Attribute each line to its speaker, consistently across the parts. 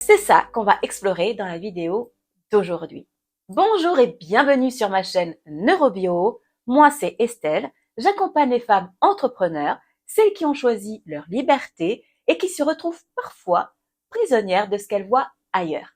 Speaker 1: C'est ça qu'on va explorer dans la vidéo d'aujourd'hui. Bonjour et bienvenue sur ma chaîne Neurobio. Moi, c'est Estelle. J'accompagne les femmes entrepreneurs, celles qui ont choisi leur liberté et qui se retrouvent parfois prisonnières de ce qu'elles voient ailleurs.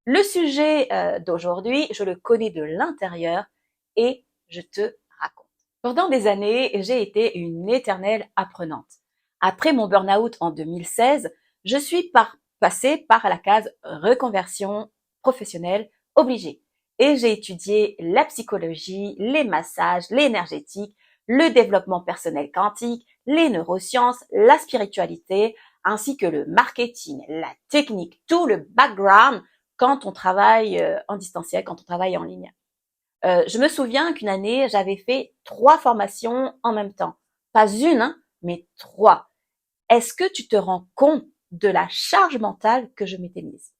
Speaker 1: Le sujet d'aujourd'hui, je le connais de l'intérieur et je te raconte. Pendant des années, j'ai été une éternelle apprenante. Après mon burn-out en 2016, je suis passée par la case reconversion professionnelle obligée. Et j'ai étudié la psychologie, les massages, l'énergétique, le développement personnel quantique, les neurosciences, la spiritualité, ainsi que le marketing, la technique, tout le background quand on travaille en distanciel, quand on travaille en ligne. Je me souviens qu'une année, j'avais fait 3 formations en même temps. Pas une, hein, mais 3. Est-ce que tu te rends compte de la charge mentale que je m'étais mise?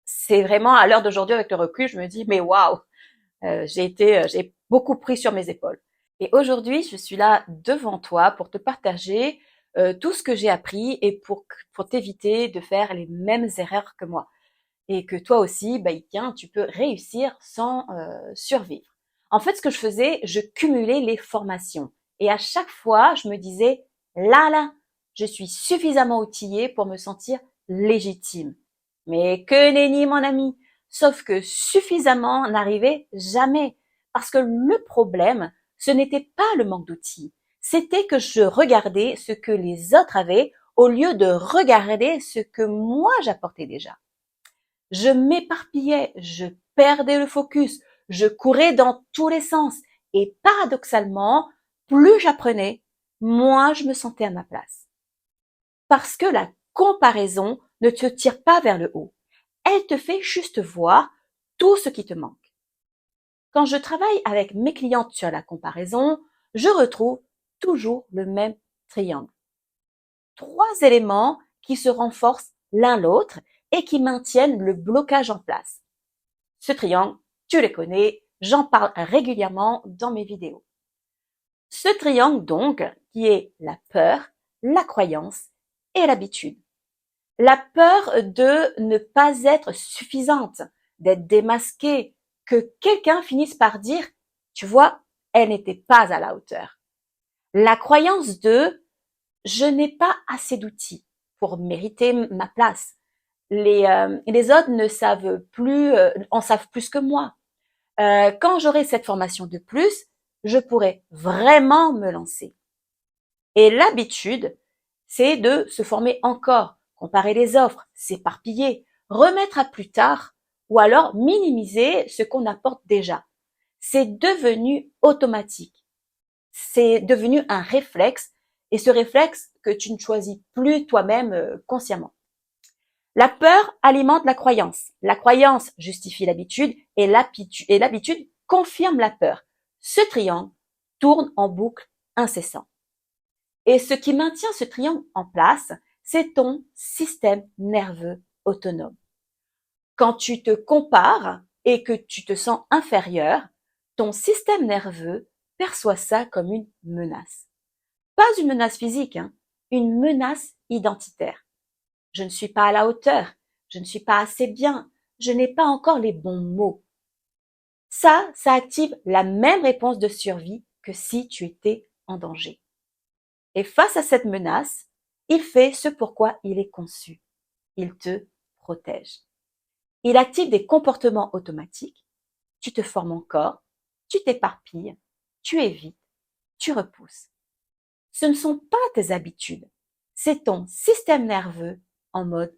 Speaker 1: C'est vraiment, à l'heure d'aujourd'hui, avec le recul, je me dis, mais waouh, j'ai beaucoup pris sur mes épaules. Et aujourd'hui, je suis là devant toi pour te partager tout ce que j'ai appris et pour t'éviter de faire les mêmes erreurs que moi. Et que toi aussi, tiens, tu peux réussir sans survivre. En fait, ce que je faisais, je cumulais les formations. Et à chaque fois, je me disais, là, je suis suffisamment outillée pour me sentir légitime. Mais que nenni, mon ami. Sauf que suffisamment n'arrivait jamais. Parce que le problème, ce n'était pas le manque d'outils. C'était que je regardais ce que les autres avaient au lieu de regarder ce que moi j'apportais déjà. Je m'éparpillais, je perdais le focus, je courais dans tous les sens. Et paradoxalement, plus j'apprenais, moins je me sentais à ma place. Parce que la comparaison ne te tire pas vers le haut. Elle te fait juste voir tout ce qui te manque. Quand je travaille avec mes clientes sur la comparaison, je retrouve toujours le même triangle. 3 éléments qui se renforcent l'un l'autre et qui maintiennent le blocage en place. Ce triangle, tu le connais, j'en parle régulièrement dans mes vidéos. Ce triangle donc, qui est la peur, la croyance et l'habitude. La peur de ne pas être suffisante, d'être démasquée, que quelqu'un finisse par dire, tu vois, elle n'était pas à la hauteur. La croyance de, je n'ai pas assez d'outils pour mériter ma place. Les autres ne savent plus, en savent plus que moi. Quand j'aurai cette formation de plus, je pourrai vraiment me lancer. Et l'habitude, c'est de se former encore, comparer les offres, s'éparpiller, remettre à plus tard, ou alors minimiser ce qu'on apporte déjà. C'est devenu automatique. C'est devenu un réflexe, et ce réflexe que tu ne choisis plus toi-même consciemment. La peur alimente la croyance. La croyance justifie l'habitude et l'habitude confirme la peur. Ce triangle tourne en boucle incessant. Et ce qui maintient ce triangle en place, c'est ton système nerveux autonome. Quand tu te compares et que tu te sens inférieur, ton système nerveux perçoit ça comme une menace. Pas une menace physique, hein, une menace identitaire. Je ne suis pas à la hauteur, je ne suis pas assez bien, je n'ai pas encore les bons mots. Ça active la même réponse de survie que si tu étais en danger. Et face à cette menace, il fait ce pourquoi il est conçu. Il te protège. Il active des comportements automatiques. Tu te formes encore, tu t'éparpilles, tu évites, tu repousses. Ce ne sont pas tes habitudes, c'est ton système nerveux en mode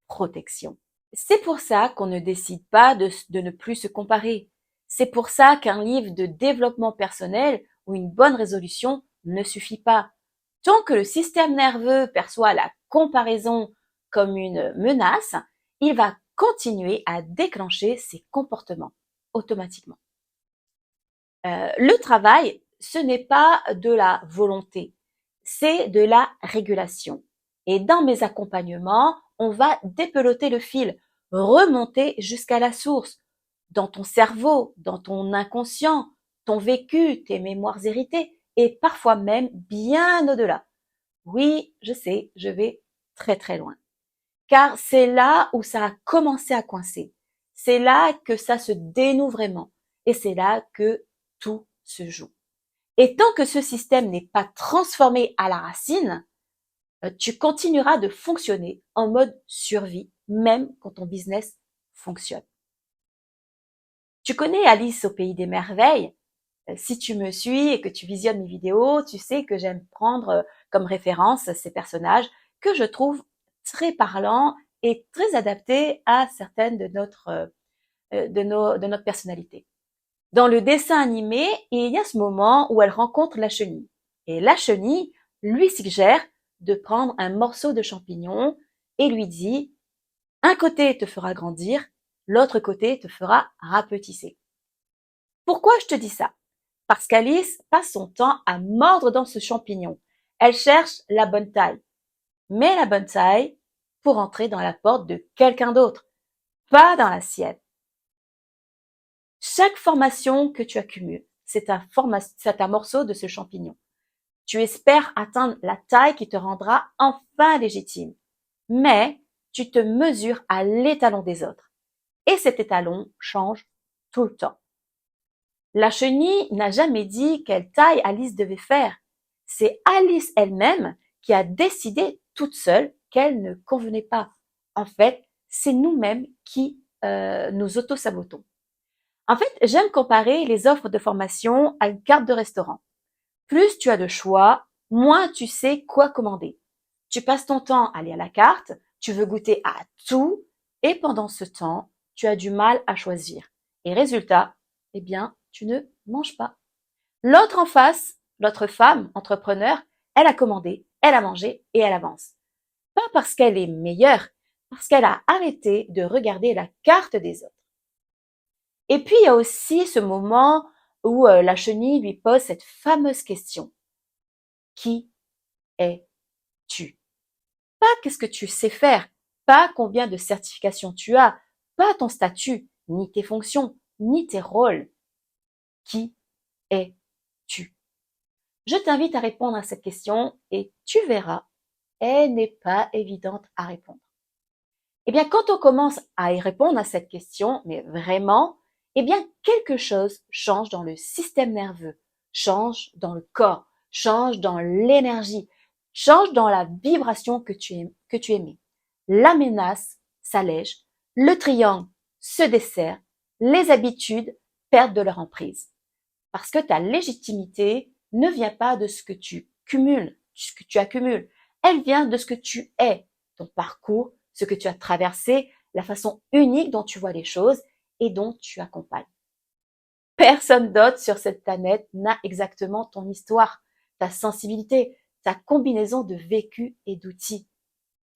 Speaker 1: protection. C'est pour ça qu'on ne décide pas de ne plus se comparer. C'est pour ça qu'un livre de développement personnel ou une bonne résolution ne suffit pas. Tant que le système nerveux perçoit la comparaison comme une menace, il va continuer à déclencher ces comportements automatiquement. Le travail, ce n'est pas de la volonté, c'est de la régulation. Et dans mes accompagnements, on va dépeloter le fil, remonter jusqu'à la source, dans ton cerveau, dans ton inconscient, ton vécu, tes mémoires héritées, et parfois même bien au-delà. Oui, je sais, je vais très très loin. car c'est là où ça a commencé à coincer. C'est là que ça se dénoue vraiment. Et c'est là que tout se joue. Et tant que ce système n'est pas transformé à la racine, tu continueras de fonctionner en mode survie, même quand ton business fonctionne. Tu connais Alice au pays des merveilles? Si tu me suis et que tu visionnes mes vidéos, tu sais que j'aime prendre comme référence ces personnages que je trouve très parlants et très adaptés à certaines de de notre personnalité. Dans le dessin animé, il y a ce moment où elle rencontre la chenille. Et la chenille lui suggère de prendre un morceau de champignon et lui dit « Un côté te fera grandir, l'autre côté te fera rapetisser. » Pourquoi je te dis ça? Parce qu'Alice passe son temps à mordre dans ce champignon. Elle cherche la bonne taille. Mais la bonne taille pour entrer dans la porte de quelqu'un d'autre, pas dans la sienne. Chaque formation que tu accumules, c'est un morceau de ce champignon. Tu espères atteindre la taille qui te rendra enfin légitime. Mais tu te mesures à l'étalon des autres. Et cet étalon change tout le temps. La chenille n'a jamais dit quelle taille Alice devait faire. C'est Alice elle-même qui a décidé toute seule qu'elle ne convenait pas. En fait, c'est nous-mêmes qui nous auto-sabotons. En fait, j'aime comparer les offres de formation à une carte de restaurant. Plus tu as de choix, moins tu sais quoi commander. Tu passes ton temps à lire la carte, tu veux goûter à tout, et pendant ce temps, tu as du mal à choisir. Et résultat, eh bien, tu ne manges pas. L'autre en face, l'autre femme, entrepreneur, elle a commandé, elle a mangé et elle avance. Pas parce qu'elle est meilleure, parce qu'elle a arrêté de regarder la carte des autres. Et puis, il y a aussi ce moment où la chenille lui pose cette fameuse question. Qui es-tu? Pas qu'est-ce que tu sais faire, pas combien de certifications tu as, pas ton statut, ni tes fonctions, ni tes rôles. Qui es-tu? Je t'invite à répondre à cette question et tu verras, elle n'est pas évidente à répondre. Eh bien, quand on commence à y répondre à cette question, mais vraiment, eh bien, quelque chose change dans le système nerveux, change dans le corps, change dans l'énergie, change dans la vibration que tu émets. La menace s'allège, le triangle se desserre, les habitudes perdent de leur emprise. Parce que ta légitimité ne vient pas de ce que tu cumules, ce que tu accumules. Elle vient de ce que tu es, ton parcours, ce que tu as traversé, la façon unique dont tu vois les choses et dont tu accompagnes. Personne d'autre sur cette planète n'a exactement ton histoire, ta sensibilité, ta combinaison de vécu et d'outils.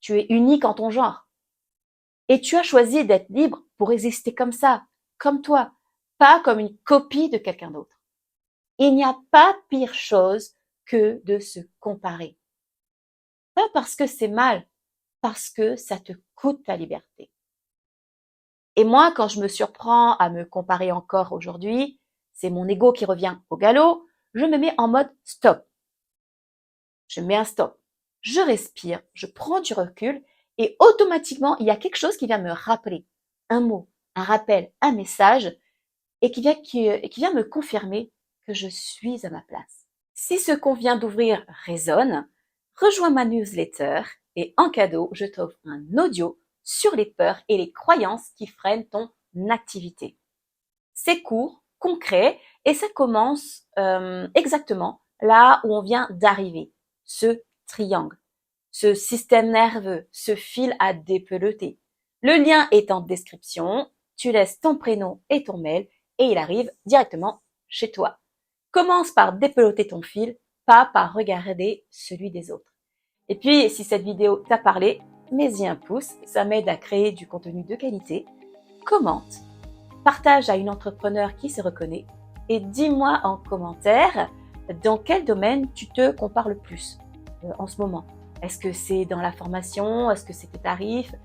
Speaker 1: Tu es unique en ton genre. Et tu as choisi d'être libre pour exister comme ça, comme toi, pas comme une copie de quelqu'un d'autre. Il n'y a pas pire chose que de se comparer. Pas parce que c'est mal, parce que ça te coûte ta liberté. Et moi, quand je me surprends à me comparer encore aujourd'hui, c'est mon ego qui revient au galop, je me mets en mode stop. Je mets un stop. Je respire, je prends du recul et automatiquement, il y a quelque chose qui vient me rappeler. Un mot, un rappel, un message et qui vient me confirmer que je suis à ma place. Si ce qu'on vient d'ouvrir résonne, rejoins ma newsletter et en cadeau, je t'offre un audio sur les peurs et les croyances qui freinent ton activité. C'est court, concret et ça commence exactement là où on vient d'arriver. Ce triangle, ce système nerveux, ce fil à dépeloter. Le lien est en description, tu laisses ton prénom et ton mail et il arrive directement chez toi. Commence par dépeloter ton fil, pas par regarder celui des autres. Et puis, si cette vidéo t'a parlé, mets-y un pouce, ça m'aide à créer du contenu de qualité. Commente, partage à une entrepreneur qui se reconnaît et dis-moi en commentaire dans quel domaine tu te compares le plus en ce moment. Est-ce que c'est dans la formation? Est-ce que c'est tes tarifs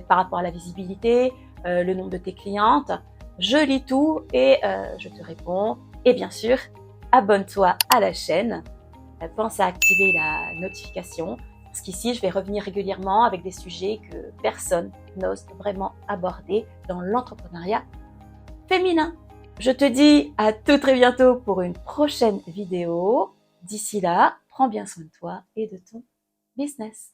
Speaker 1: par rapport à la visibilité, le nombre de tes clientes? Je lis tout et je te réponds. Et bien sûr, abonne-toi à la chaîne. Pense à activer la notification Parce qu'ici, je vais revenir régulièrement avec des sujets que personne n'ose vraiment aborder dans l'entrepreneuriat féminin. Je te dis à tout très bientôt pour une prochaine vidéo. D'ici là, prends bien soin de toi et de ton business.